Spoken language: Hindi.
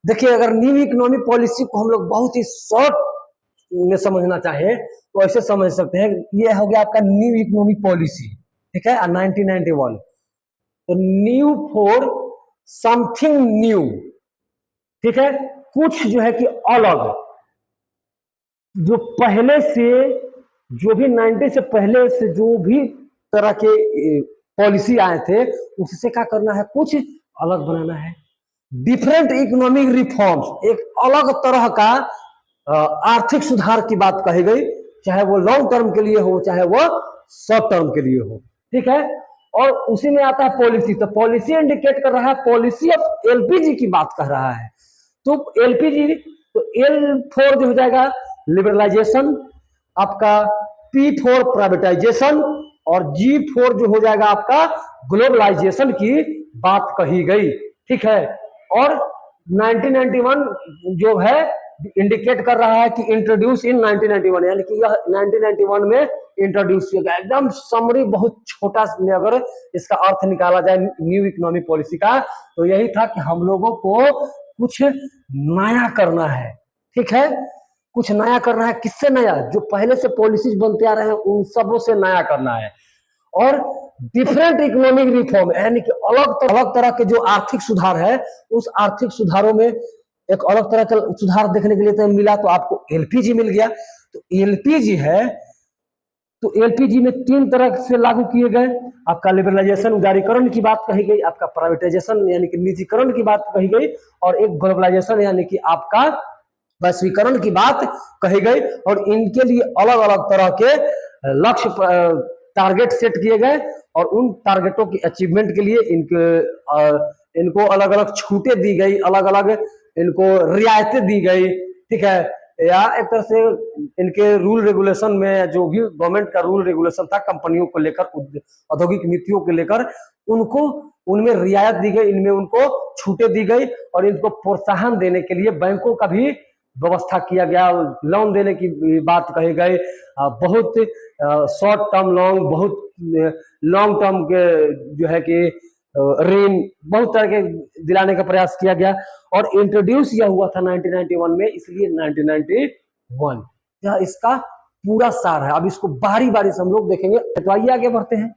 देखिए, अगर न्यू इकोनॉमिक पॉलिसी को हम लोग बहुत ही शॉर्ट में समझना चाहें तो ऐसे समझ सकते हैं, ये हो गया आपका न्यू इकोनॉमिक पॉलिसी, ठीक है, 1991। तो न्यू फॉर समथिंग न्यू, ठीक है, कुछ जो है कि अलग, जो पहले से, जो भी 90 से पहले से जो भी तरह के पॉलिसी आए थे उससे क्या करना है, कुछ अलग बनाना है। डिफरेंट इकोनॉमिक रिफॉर्म्स, एक अलग तरह का आर्थिक सुधार की बात कही गई, चाहे वो लॉन्ग टर्म के लिए हो चाहे वो शॉर्ट टर्म के लिए हो, ठीक है। और उसी में आता है पॉलिसी, तो पॉलिसी इंडिकेट कर रहा है, पॉलिसी ऑफ एलपीजी की बात कर रहा है। तो एलपीजी, तो L4 जो हो जाएगा लिबरलाइजेशन, आपका P4 प्राइवेटाइजेशन, और G4 जो हो जाएगा आपका ग्लोबलाइजेशन की बात कही गई, ठीक है। और 1991 जो है इंडिकेट कर रहा है कि इंट्रोड्यूस इन 1991, यानी कि यह 1991 में इंट्रोड्यूस किया गया। एकदम समरी, बहुत छोटा में अगर इसका अर्थ निकाला जाए न्यू इकोनॉमिक पॉलिसी का, तो यही था कि हम लोगों को कुछ नया करना है, ठीक है, कुछ नया करना है। किससे नया? जो पहले से पॉलिसीज बनते आ रहे हैं उन सबों से नया करना है। और डिफरेंट इकोनॉमिक रिफॉर्म, यानी कि अलग तरह के जो आर्थिक सुधार है, उस आर्थिक सुधारों में एक अलग तरह का सुधार देखने के लिए तो मिला, तो आपको एलपीजी मिल गया। तो एलपीजी है, तो एलपीजी में 3 तरह से लागू किए गए। आपका लिबरलाइजेशन, उदारीकरण की बात कही गई, आपका प्राइवेटाइजेशन यानी कि निजीकरण की बात कही गई, और एक ग्लोबलाइजेशन यानी कि आपका वैश्वीकरण की बात कही गई। और इनके लिए अलग अलग तरह के लक्ष्य, टारगेट सेट किए गए, और उन टारगेटों की अचीवमेंट के लिए इनको अलग अलग छूटें दी गई, अलग अलग इनको रियायतें दी गई, ठीक है। या एक तरह से इनके रूल रेगुलेशन में, जो भी गवर्नमेंट का रूल रेगुलेशन था कंपनियों को लेकर, औद्योगिक नीतियों को लेकर, उनको उनमें रियायत दी गई, इनमें उनको छूटें दी गई, और इनको प्रोत्साहन देने के लिए बैंकों का भी व्यवस्था किया गया, लोन देने की बात कही गई। बहुत शॉर्ट टर्म लोन, बहुत लॉन्ग टर्म के जो है कि ऋण, बहुत तरह के दिलाने का प्रयास किया गया। और इंट्रोड्यूस यह हुआ था 1991 में, इसलिए 1991 यह इसका पूरा सार है। अब इसको बारी बारी से हम लोग देखेंगे, तो आइए आगे बढ़ते हैं।